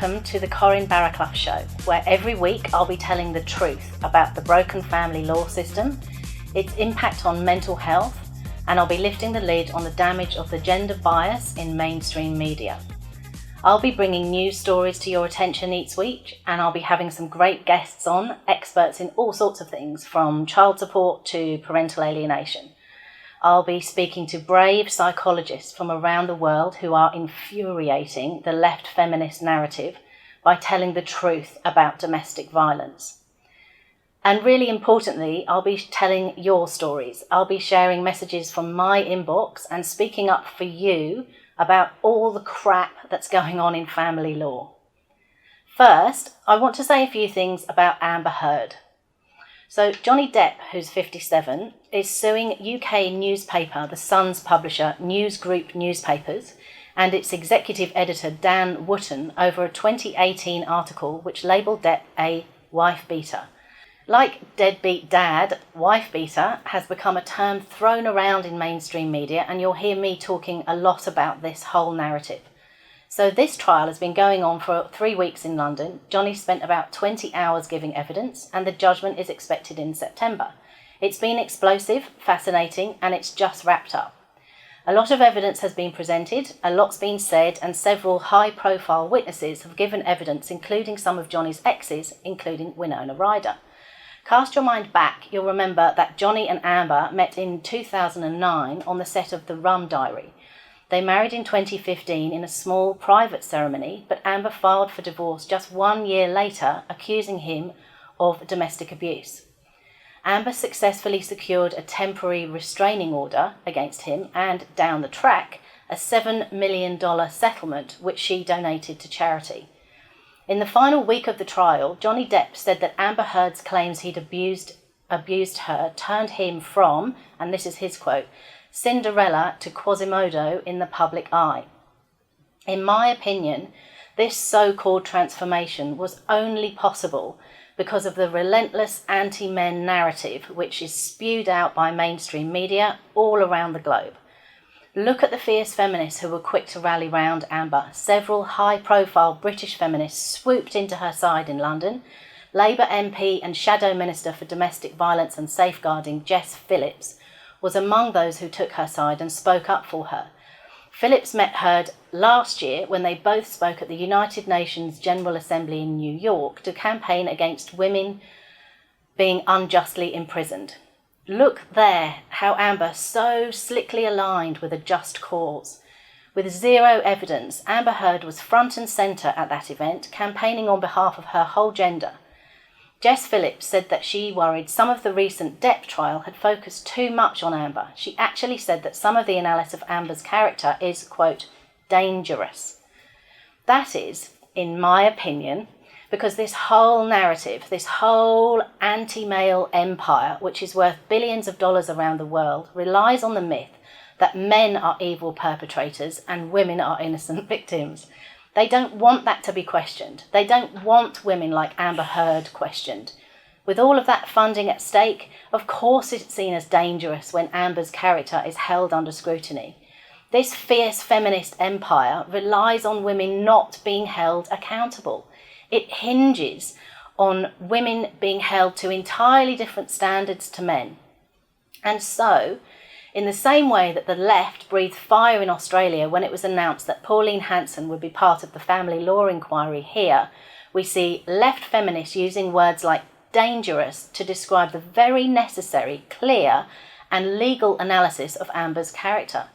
Welcome to the Corrine Barraclough show, where every week I'll be telling the truth about the broken family law system, its impact on mental health, and I'll be lifting the lid on the damage of the gender bias in mainstream media. I'll be bringing news stories to your attention each week, and I'll be having some great guests on, experts in all sorts of things, from child support to parental alienation. I'll be speaking to brave psychologists from around the world who are infuriating the left feminist narrative by telling the truth about domestic violence. And really importantly, I'll be telling your stories. I'll be sharing messages from my inbox and speaking up for you about all the crap that's going on in family law. First, I want to say a few things about Amber Heard. So Johnny Depp, who's 57, is suing UK newspaper, The Sun's publisher, News Group Newspapers, and its executive editor, Dan Wootton, over a 2018 article which labelled Depp a wife-beater. Like deadbeat dad, wife-beater has become a term thrown around in mainstream media, and you'll hear me talking a lot about this whole narrative. So this trial has been going on for 3 weeks in London. Johnny spent about 20 hours giving evidence, and the judgment is expected in September. It's been explosive, fascinating, and it's just wrapped up. A lot of evidence has been presented, a lot's been said, and several high-profile witnesses have given evidence, including some of Johnny's exes, including Winona Ryder. Cast your mind back, you'll remember that Johnny and Amber met in 2009 on the set of The Rum Diary. They married in 2015 in a small private ceremony, but Amber filed for divorce just 1 year later, accusing him of domestic abuse. Amber successfully secured a temporary restraining order against him and, down the track, a $7 million settlement which she donated to charity. In the final week of the trial, Johnny Depp said that Amber Heard's claims he'd abused her turned him from, and this is his quote, Cinderella to Quasimodo in the public eye. In my opinion, this so-called transformation was only possible because of the relentless anti-men narrative which is spewed out by mainstream media all around the globe. Look at the fierce feminists who were quick to rally round Amber. Several high-profile British feminists swooped into her side in London. Labour MP and Shadow Minister for Domestic Violence and Safeguarding, Jess Phillips, was among those who took her side and spoke up for her. Phillips met Heard last year when they both spoke at the United Nations General Assembly in New York to campaign against women being unjustly imprisoned. Look there, how Amber so slickly aligned with a just cause. With zero evidence, Amber Heard was front and centre at that event, campaigning on behalf of her whole gender. Jess Phillips said that she worried some of the recent Depp trial had focused too much on Amber. She actually said that some of the analysis of Amber's character is, quote, dangerous. That is, in my opinion, because this whole narrative, this whole anti-male empire, which is worth billions of dollars around the world, relies on the myth that men are evil perpetrators and women are innocent victims. They don't want that to be questioned. They don't want women like Amber Heard questioned. With all of that funding at stake, of course it's seen as dangerous when Amber's character is held under scrutiny. This fierce feminist empire relies on women not being held accountable. It hinges on women being held to entirely different standards to men. And so, in the same way that the left breathed fire in Australia when it was announced that Pauline Hanson would be part of the family law inquiry here, we see left feminists using words like dangerous to describe the very necessary, clear and legal analysis of Amber's character.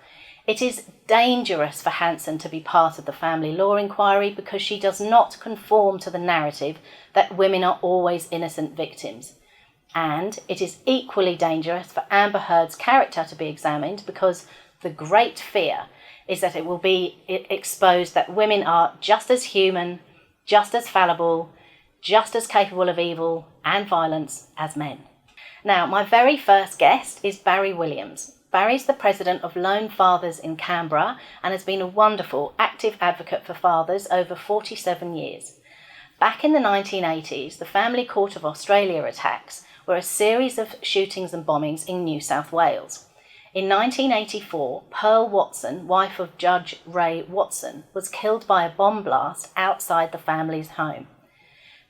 It is dangerous for Hanson to be part of the family law inquiry because she does not conform to the narrative that women are always innocent victims. And it is equally dangerous for Amber Heard's character to be examined because the great fear is that it will be exposed that women are just as human, just as fallible, just as capable of evil and violence as men. Now, my very first guest is Barry Williams. Barry's the president of Lone Fathers in Canberra and has been a wonderful, active advocate for fathers over 47 years. Back in the 1980s, the Family Court of Australia attacks were a series of shootings and bombings in New South Wales. In 1984, Pearl Watson, wife of Judge Ray Watson, was killed by a bomb blast outside the family's home.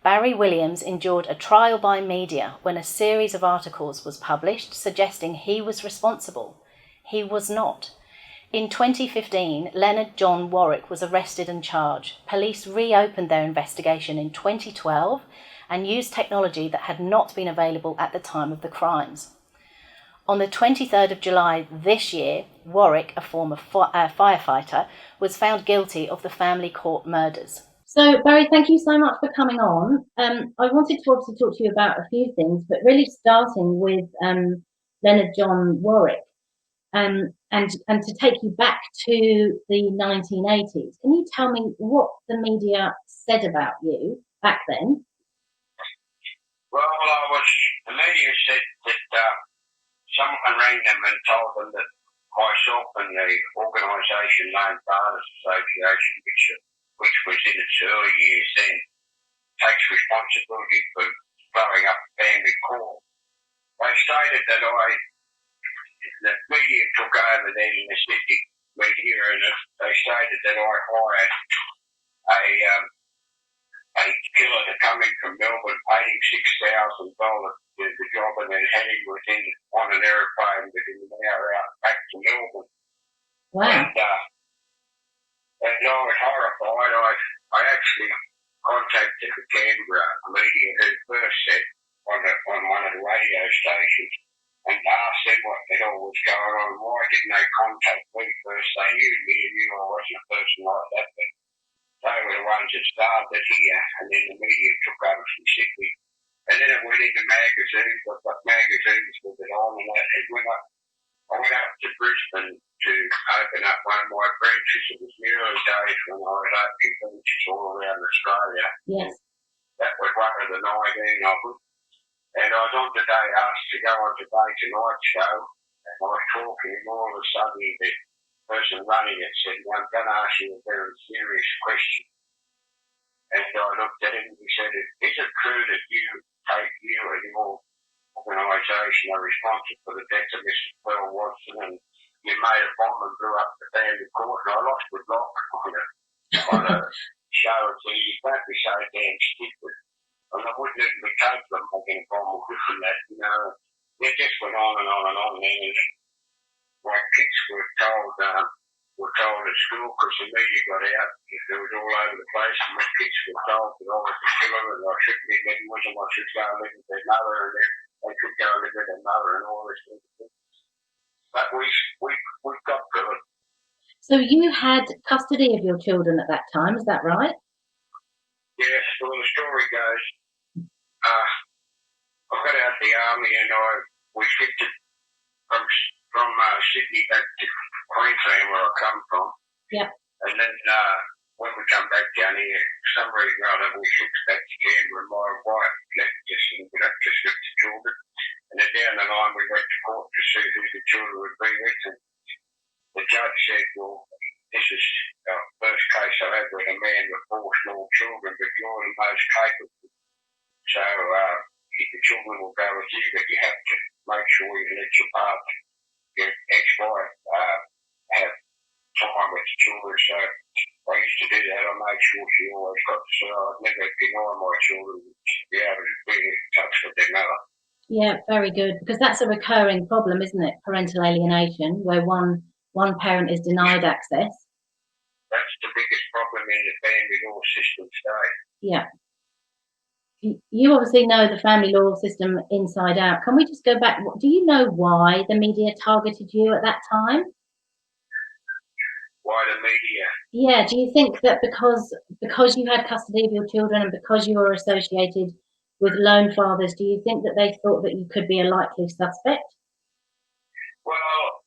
Barry Williams endured a trial by media when a series of articles was published suggesting he was responsible. He was not. In 2015, Leonard John Warwick was arrested and charged. Police reopened their investigation in 2012 and used technology that had not been available at the time of the crimes. On the 23rd of July this year, Warwick, a former firefighter, was found guilty of the family court murders. So, Barry, thank you so much for coming on. I wanted to obviously talk to you about a few things, but really starting with Leonard John Warwick, and to take you back to the 1980s. Can you tell me what the media said about you back then? Well, the media said that someone rang them and told them that myself and the organisation named Fathers Association, which was in its early years then, takes responsibility for blowing up the family court. They stated that the media took over then in the city media, and they stated that I hired a killer to come in from Melbourne, paid him $6,000 to do the job, and then had him on an aeroplane within an hour out back to Melbourne. Wow. And I was horrified. I actually contacted the Canberra media who first said on one of the radio stations and asked them what the hell was going on. Why didn't they contact me first? They knew I wasn't a person like that, but they were the ones that started here, and then the media took over from Sydney. And then it went into magazines. I've got magazines with it on, and that. And I went up to Brisbane to open up one of my branches. It was the early days when I was opening branches all around Australia. Yes. That was one of the 19 of them. And I was on today, asked to go on Today Tonight show, and I was talking, and all of a sudden the person running it said, I'm going to ask you a very serious question. And I looked at him and he said, is it true that you and your organisation are responsible for the death of Mrs. Pearl Watson, and you made a bomb and blew up the family court? And I lost the block on a show and said, you can't be so damn stupid. And I wouldn't even be capable of making a bomb or this and that, you know. It just went on and on and on. And my kids were told at school, because the media got out, it was all over the place, and my kids were told that I was a killer and I shouldn't be living with them, I should go and live with their mother, and then they could go and live with their mother and all this sort of thing. But we got through it. So you had custody of your children at that time, is that right? Yes, well the story goes, I got out of the army and we shifted from Sydney back to Queensland, where I come from. Yep. And then when we come back down here, for some reason or other, we shifted back to Canberra, and my wife left us and we left just with the children. And then down the line we went to court to see who the children would be with. And the judge said, well, this is the first case I had with a man with 4 small children, but you're the most capable. So the children will go with you, but you have to make sure you let your partner, your ex-wife, have time with the children. So I used to do that. I made sure she always got to see. I'd never deny my children to be able to be in touch with their mother. Yeah, very good. Because that's a recurring problem, isn't it? Parental alienation, where one parent is denied access. That's the biggest problem in the family law system today. Yeah. You obviously know the family law system inside out. Can we just go back? Do you know why the media targeted you at that time? Why the media? Yeah, do you think that because you had custody of your children and because you were associated with lone fathers, do you think that they thought that you could be a likely suspect? Well,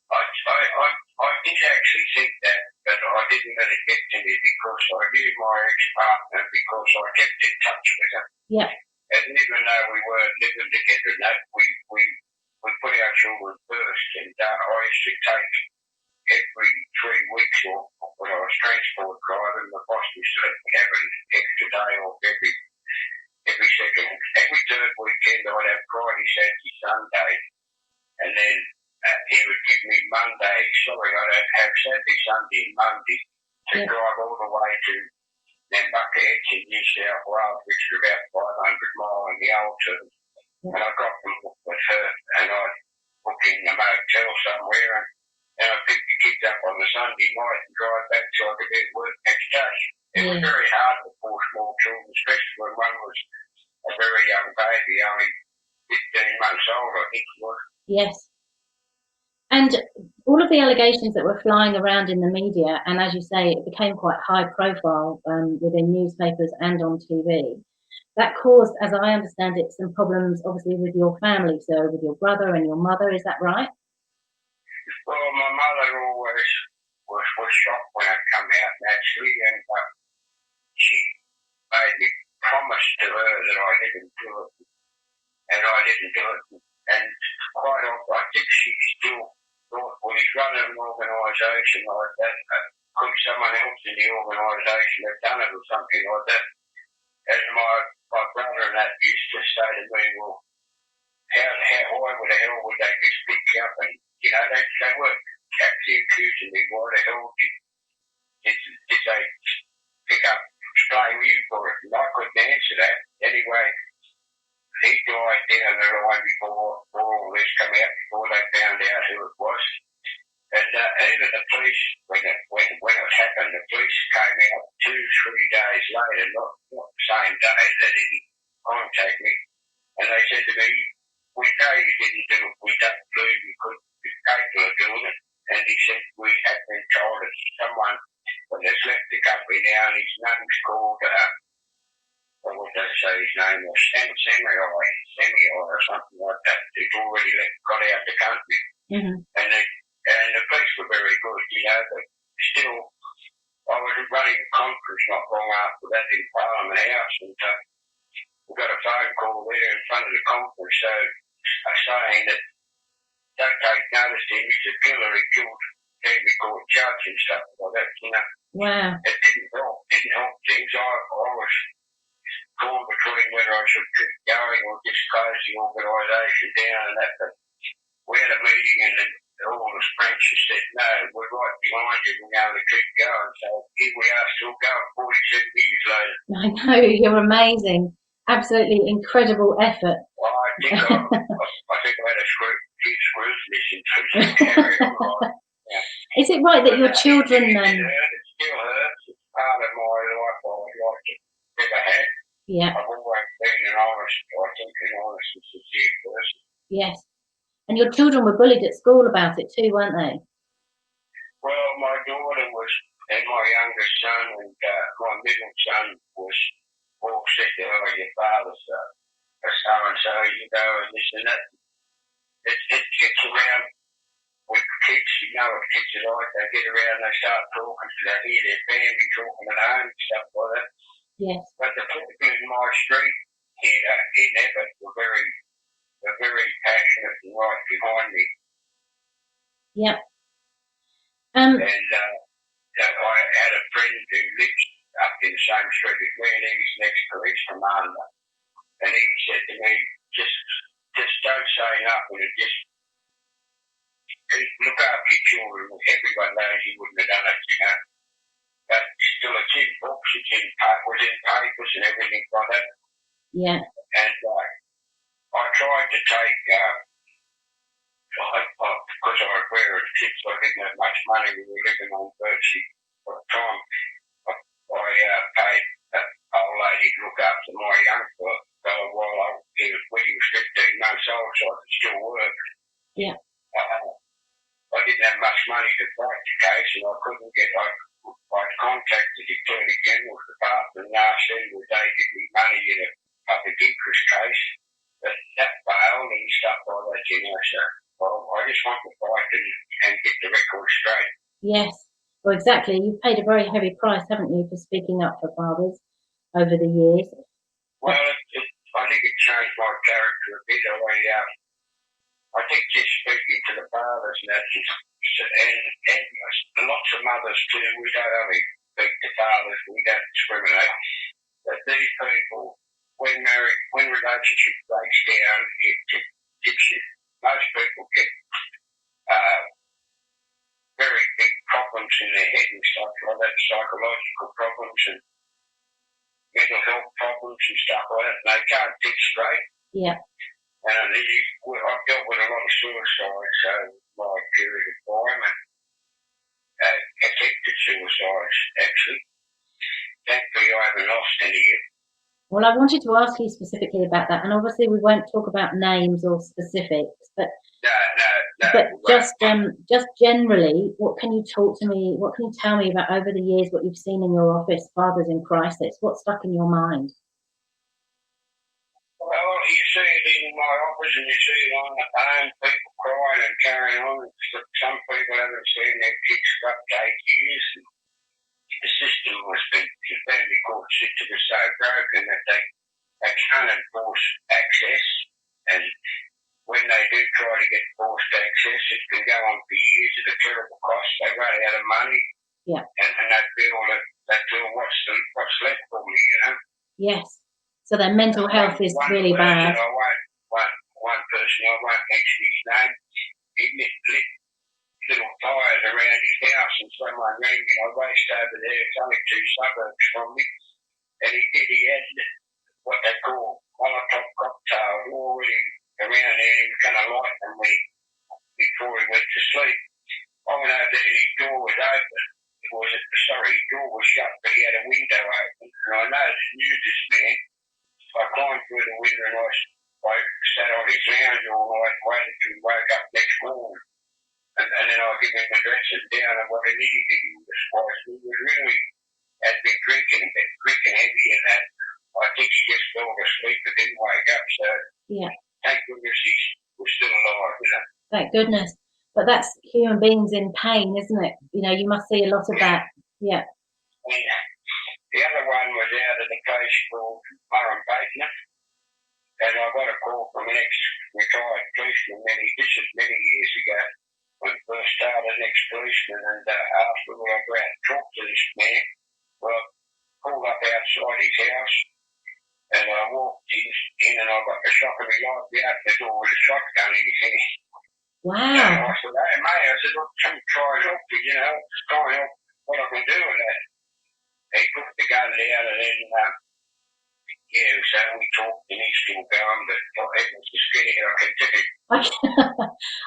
I did actually think that, but I didn't let it get to me because I knew my ex-partner, because I kept in touch with her. Yeah. And even though we weren't living together, we put our children first. And I used to take every 3 weeks, or when I was transport driving, the boss used to let me have an extra day off every second. Every third weekend I'd have Friday, Saturday, Sunday, and then he would give me Monday, sorry, I don't have Saturday, Sunday and Monday to drive all the way to then Bucketheads in New South Wales, which is about 500 miles in the old term. And I got them with her and I'd book in a motel somewhere and I'd pick the kids up on the Sunday night and drive back so I could get work next day. It was very hard to force small children, especially when one was a very young baby, only 15 months old, I think it was. Yes. And all of the allegations that were flying around in the media, and as you say, it became quite high profile within newspapers and on TV, that caused, as I understand it, some problems obviously with your family, so with your brother and your mother, is that right? Well, my mother always was shocked when I come out naturally, and she made me promise to her that I didn't do it, and I didn't do it. And quite often, I think she still thought, well, he's running an organisation like that. Could someone else in the organisation have done it or something like that? And my brother and that used to say to me, well, why the hell would they just pick you up? And, you know, they weren't actually accusing me. Why the hell did they pick up, blame you for it? And I couldn't answer that. Anyway, he died down the line before all this came out, before they found out who it was. And even the police, when it happened, the police came out 2-3 days later, not the same day. They didn't contact me. And they said to me, we know you didn't do it. We don't believe you could be capable of doing it. And he said, we have been told that someone that has left the company now, and his name's called, what would they say his name was? Samuel or something like that. He's already got out the country. Mm-hmm. And the police were very good, you know, but still, I was running a conference not long after that in Parliament House, and we got a phone call there in front of the conference, so saying that don't take notice to him, he's a killer, he killed family court judge and stuff like that, you know. Wow. It didn't help things. I was torn between whether I should keep going or just close the organisation down and that, but we had a meeting and then all the branches said, no, we're right behind you, we're going to keep going. So here we are still going 47 years later. I know, you're amazing. Absolutely incredible effort. Well, I think I had a few screws missing to carry on. Yeah. Is it right that your children... It still hurts. It's part of my life I would like to never have. Yeah. I've always been an honest and sincere person. Yes. And your children were bullied at school about it too, weren't they? Well, my daughter was, and my youngest son and my middle son was all said to her, your father's a so-and-so, you know, and this and that. It gets around with kids, you know what kids are like. They get around, they start talking, they hear their family talking at home and stuff like that. Yes. But the people in my street here in Everett were very passionate and right behind me. Yep. And I had a friend who lives up in the same street as me, and he was next police commander. And he said to me, just don't say nothing and just look after your children. Everyone knows you wouldn't have done it, you know. But still, it's in books, was in papers and everything like that. Yeah. And I tried to take, because I was aware of the kids, I didn't have much money. We were living on virtually for a time. I paid that old lady to look after my young fellow while he was 15 months old, so I could still work. Yeah. I didn't have much money to fight the case, and I couldn't get. I contacted the Attorney General's Department and asked them would they give me money in a public interest case, but that failed and stuff like that, you know. So I just want to fight and get the record straight. Yes. Well, exactly. You've paid a very heavy price, haven't you, for speaking up for fathers over the years? Well, I think it changed my character a bit. I think just speaking to the fathers and that, and lots of mothers too, we don't only speak to fathers, we don't discriminate. But these people, when relationship breaks down, most people get very big problems in their head and stuff like that, psychological problems and mental health problems and stuff like that, and they can't think straight. Yeah. And I've dealt with a lot of suicides over my period of time, and attempted suicides, actually. Thankfully, I haven't lost any yet. Well, I wanted to ask you specifically about that, and obviously we won't talk about names or specifics, but No. But just generally, what can you talk to me? What can you tell me about over the years what you've seen in your office, fathers in crisis? What's stuck in your mind? Well, you see it in my office, and you see it on the phone. People crying and carrying on. Some people haven't seen their kids for up to 8 years. The system the family court system is so broken that they can't enforce access, and when they do try to get forced access, it can go on for years at a terrible cost. They run out of money, and they feel what's left for me, you know. Yes. So their mental health is really bad. One person, I won't mention his name, he lit little fires around his house, and someone rang me. I raced over there. It's only 2 suburbs from me, and he had what they call Molotov cocktails already around there. He was going to light them before he went to sleep. I went over there, and his door was open. His door was shut, but he had a window open, and I knew this man. I climbed through the window, and I sat on his lounge all night, waited till he woke up next morning. And then I give him addresses down, and what I needed to do was twice. He was really had been drinking heavy, and that I think he just fell asleep and didn't wake up. So thank goodness he was still alive, you know. Thank goodness. But that's human beings in pain, isn't it? You know, you must see a lot of that. Yeah. The other one was out of the place called Murray Bateman, and I got a call from an ex-retired policeman many years ago. When I first started an ex-policeman, and asked whether I go out and talk to this man. Well, I pulled up outside his house, and I walked in and I got the shock of my life. He opened the door with a shotgun in his hand. Wow. And I said, hey, mate, I said, look, come try and help you, you know, try and help what I can do with that. He put the gun down, and then, so we talked, and he's still going, but it was just scared, I can tell you.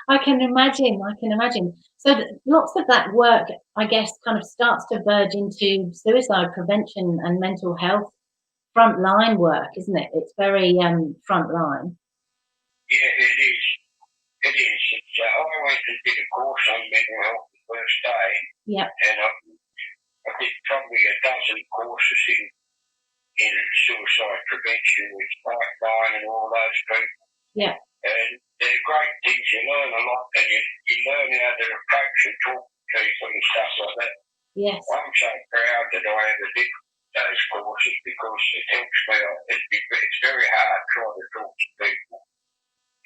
I can imagine. So lots of that work, I guess, kind of starts to verge into suicide prevention and mental health frontline work, isn't it? It's very frontline. Yeah, it is. I went and did a course on mental health the first day. Yeah. And I did probably a dozen courses in suicide prevention with Pipeline and all those people. Yeah. And they're great things. You learn a lot, and you learn how to approach and talk to people and stuff like that. Yes. I'm so proud that I ever did those courses, because it helps me. It's very hard trying to talk to people.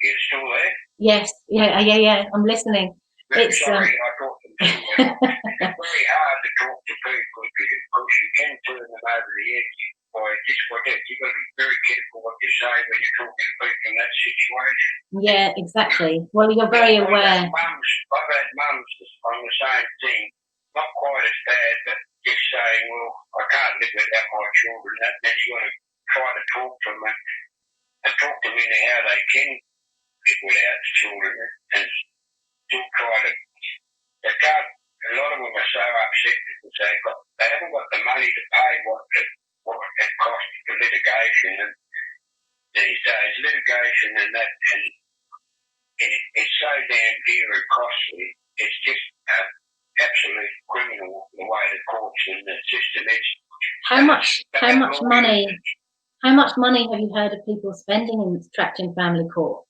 You're still there? Yes. Yeah. I'm listening. Sorry, I thought them too. It's very hard to talk to people because you can turn them over the edge by just what that. You've got to be very careful what you say when you're talking to people in that situation. Yeah, exactly. Well, you're very aware. I've had mums on the same thing, not quite as bad, but just saying, well, I can't live without my children. Then you've got to try to talk to them and talk them into how they can live without the children, and still try to. They can't. A lot of them are so upset because they haven't got the money to pay what it costs for litigation, and these days litigation and that, and it's so damn dear and costly. It's just absolutely criminal the way the courts and the system is. How much money have you heard of people spending trapped in family court?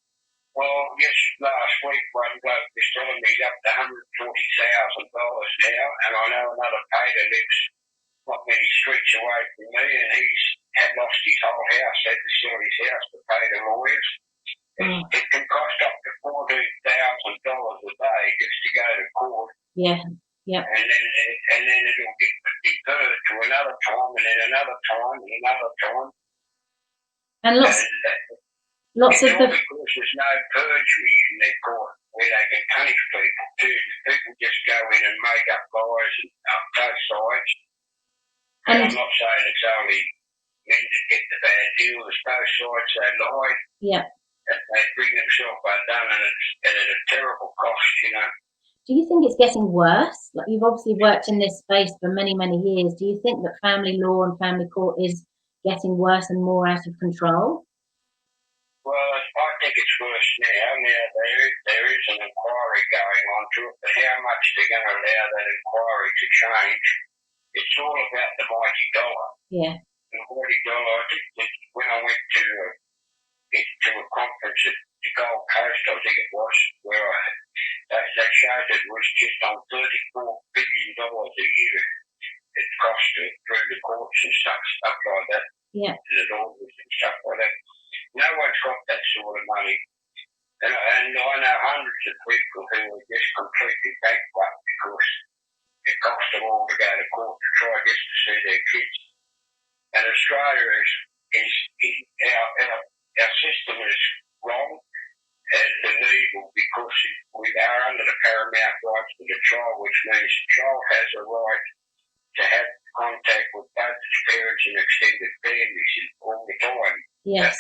Well, yes, last week one bloke was telling me he's up to $140,000 now, and I know another pater lives not many streets away from me, and he's had lost his whole house, had to sell his house to pay the lawyers. It can cost up to $14,000 a day just to go to court. Yeah. And then it'll get deferred to another time, and then another time, and another time. And lots of because there's no perjury in their court. where they can punish people too. People just go in and make up lies and both sides. And I'm not saying it's only men that get the bad deal. There's both sides they lie. Yeah. And they bring themselves undone, and it's at a terrible cost, you know. Do you think it's getting worse? Like, you've obviously worked in this space for many, many years. Do you think that family law and family court is getting worse and more out of control? Well, I think it's worse now. Now there is an inquiry going on to it, but how much they're going to allow that inquiry to change, it's all about the mighty dollar. Yeah. The mighty dollar, when I went to a conference at the Gold Coast, I think it was, where they showed it was just on $34 billion a year it cost through the courts and stuff like that. Yeah. The lawyers and stuff like that. No one's got that sort of money. And I know hundreds of people who are just completely bankrupt because it costs them all to go to court to try just to see their kids. And Australia is our system is wrong and illegal because we are under the paramount rights to the child, which means the child has a right to have contact with both its parents and extended families all the time. Yes.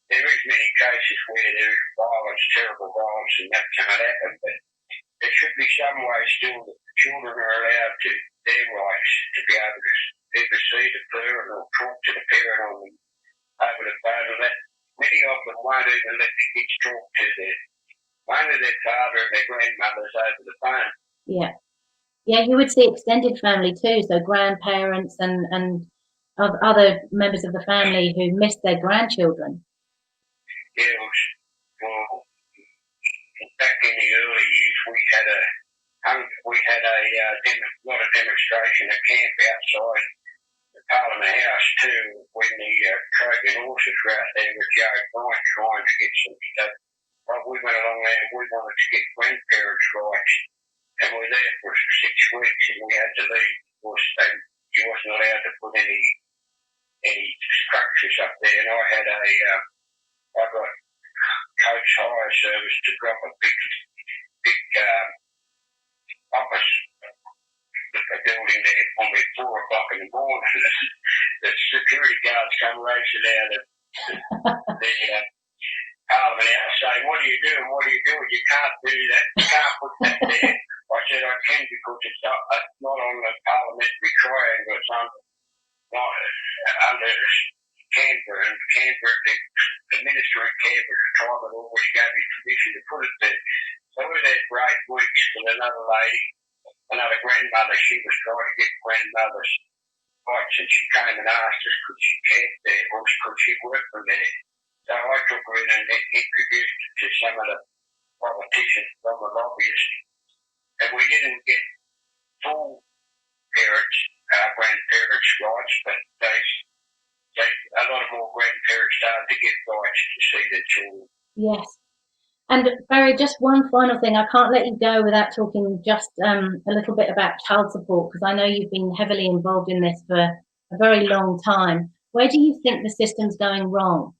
There is many cases where there is violence, terrible violence, and that can't happen, but there should be some way still that the children are allowed to their rights to be able to either see the parent or talk to the parent on them over the phone. And that many of them won't even let the kids talk to only their father and their grandmothers over the phone. Yeah. Yeah, you would see extended family too, so grandparents and other members of the family who missed their grandchildren. Yeah, well, back in the early years, we had not a demonstration, a camp outside the Parliament House too, when the Trojan horses were out there with Joe Bryant trying to get some stuff. Well, we went along there and we wanted to get grandparents' rights, and we were there for 6 weeks, and we had to leave because you wasn't allowed to put any structures up there. And I got coach hire service to drop a big office a building there for me at 4 o'clock in the morning. The security guards come racing out of the Parliament House saying, "What are you doing? What are you doing? You can't do that. You can't put that there." I said, "I can because it's not on the parliamentary triangle. It's not under Canberra. And Canberra, the minister in Canberra at the time had always gave me permission to put it there." So we were there for 8 weeks with another lady, another grandmother. She was trying to get grandmother's rights, and she came and asked us could she camp there or could she work from there. So I took her in and introduced her to some of the politicians from the lobbyists, and we didn't get full grandparents' rights, but a lot of more grandparents started to get rights to see their children. Yes. And Barry, just one final thing. I can't let you go without talking just a little bit about child support, because I know you've been heavily involved in this for a very long time. Where do you think the system's going wrong?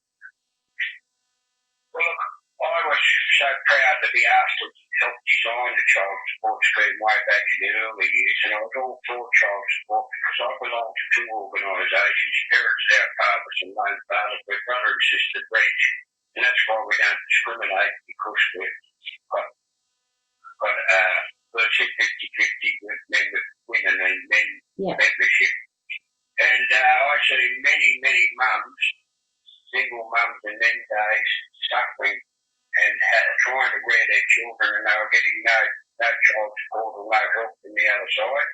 Well, I was so proud to be asked to help design the child support scheme way back in the early years, and I was all for child support because I belong to 2 organisations, Parents Without Fathers and Lone Fathers. We're brother and sister branch, and that's why we don't discriminate, because we've got virtually 50-50 with women and men membership. And I see many mums, single mums in them days, suffering and trying to rear their children, and they were getting no child support or no help from the other side.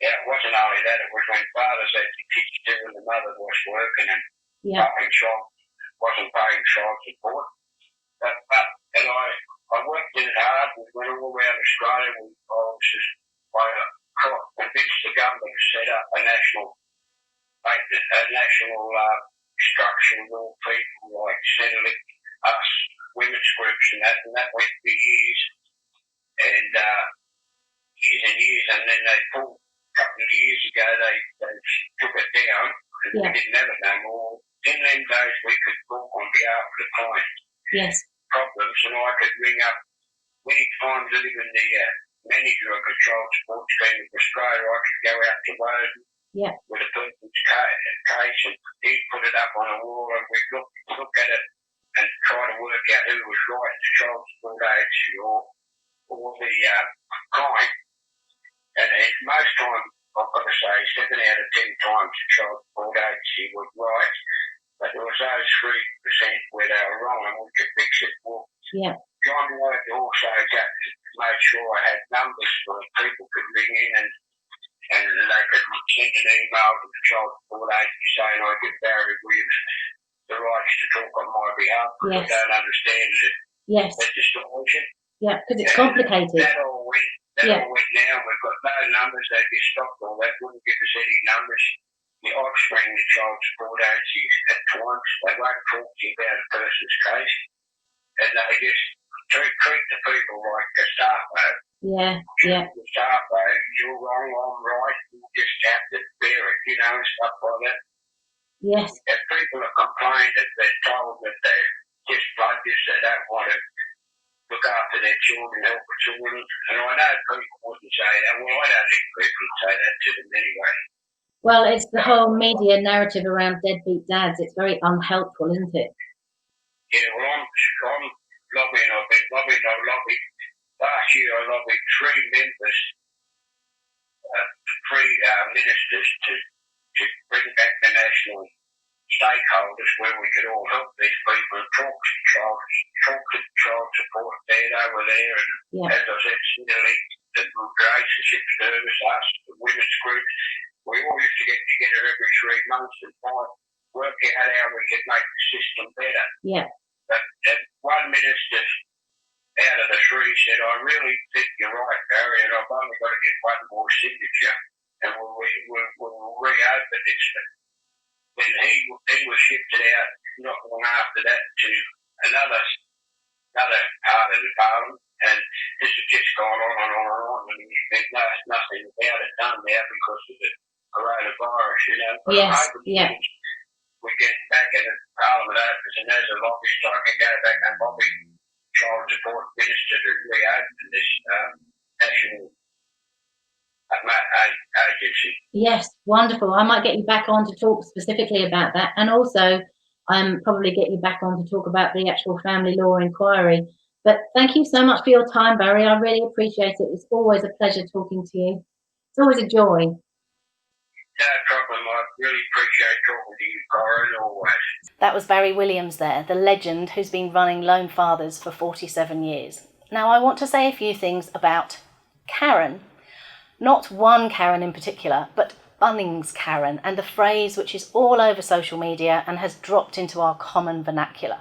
Yeah, it wasn't only that, it was when fathers had the kids too and the mother was working and wasn't paying child support. And I worked in it hard. We went all around Australia. I convinced the government to set up a national structure with all people like Centrelink, us, women's groups and that went for years and years, and then they pulled a couple of years ago, they took it down and we didn't have it no more. In them days we could talk on behalf of the client problems, and I could ring up many times, even the manager of the child support scheme of Australia. I could go out to Woden with a person's case, and he'd put it up on a wall, and we'd look at it and try to work out who was right, the child support agency or the client. And most times, I've got to say, 7 out of 10 times the child support agency was right, but there was those 3% where they were wrong, and we could fix it. Well, John Lloyd also made sure I had numbers so people could ring in and they could send an email to the child support agency saying I give Barry Williams the rights to talk on my behalf because I don't understand the legislation. Yeah, because it's complicated. That all went now. We've got no numbers. They just stopped all that. Wouldn't give us any numbers. I've screened the child support agencies at times. They won't talk to you about a person's case. And they just treat the people like a staff mate. The staff mate, you're wrong, I'm right. You just have to bear it, stuff like that. Yes. If people are complaining that they're told that they're just budgets, they don't want to look after their children, help the children. And I know people wouldn't say that. Well, I don't think people would say that to them anyway. Well, it's the whole media narrative around deadbeat dads. It's very unhelpful, isn't it? Yeah, well, I'm lobbying. I've been lobbying. I lobbied. Last year I lobbied 3 members, 3 ministers to bring back the national stakeholders where we could all help these people and talk to child support bed over there. And as I said, the relationship service, us, the women's group, we all used to get together every 3 months and work out how we could make the system better. Yeah. But one minister out of the 3 said, I really think you're right, Barry, and I've only got to get one more signature and we'll reopen this. Then he was shifted out not long after that to another part of the parliament, and this has just gone on and on and on, and there's nothing about it done now because of the coronavirus, But I'm hoping we get back in the parliament opens, and as a lobbyist I can go back and lobby child support minister to reopen this national agency. Yes, wonderful. I might get you back on to talk specifically about that, and also probably get you back on to talk about the actual family law inquiry. But thank you so much for your time, Barry. I really appreciate it. It's always a pleasure talking to you. It's always a joy. No problem. I really appreciate talking to you, Corrine, always. That was Barry Williams there, the legend who's been running Lone Fathers for 47 years. Now, I want to say a few things about Karen. Not one Karen in particular, but Bunnings Karen, and the phrase which is all over social media and has dropped into our common vernacular.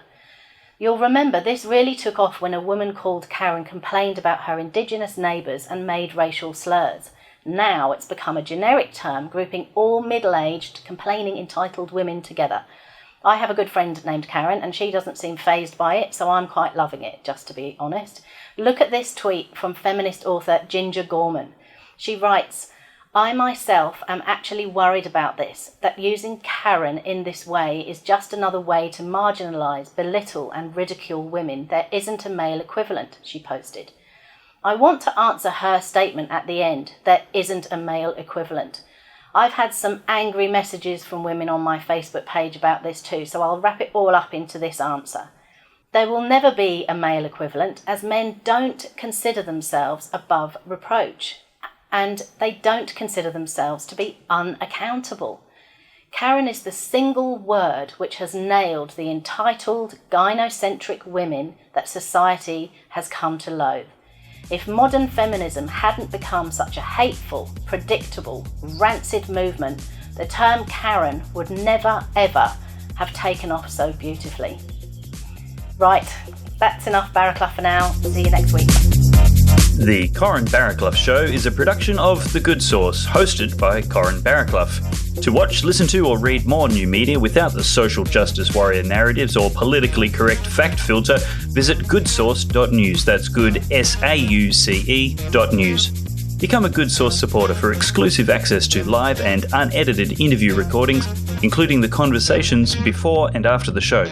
You'll remember this really took off when a woman called Karen complained about her Indigenous neighbours and made racial slurs. Now it's become a generic term grouping all middle-aged, complaining entitled women together. I have a good friend named Karen and she doesn't seem fazed by it, so I'm quite loving it, just to be honest. Look at this tweet from feminist author Ginger Gorman. She writes, I myself am actually worried about this, that using Karen in this way is just another way to marginalise, belittle and ridicule women. There isn't a male equivalent, she posted. I want to answer her statement at the end, there isn't a male equivalent. I've had some angry messages from women on my Facebook page about this too, so I'll wrap it all up into this answer. There will never be a male equivalent, as men don't consider themselves above reproach. And they don't consider themselves to be unaccountable. Karen is the single word which has nailed the entitled, gynocentric women that society has come to loathe. If modern feminism hadn't become such a hateful, predictable, rancid movement, the term Karen would never, ever have taken off so beautifully. Right, that's enough Barraclough for now. See you next week. The Corrine Barraclough Show is a production of The Good Source, hosted by Corrine Barraclough. To watch, listen to or read more new media without the social justice warrior narratives or politically correct fact filter, visit goodsource.news. That's good, SAUCE.news. Become a Good Source supporter for exclusive access to live and unedited interview recordings, including the conversations before and after the show.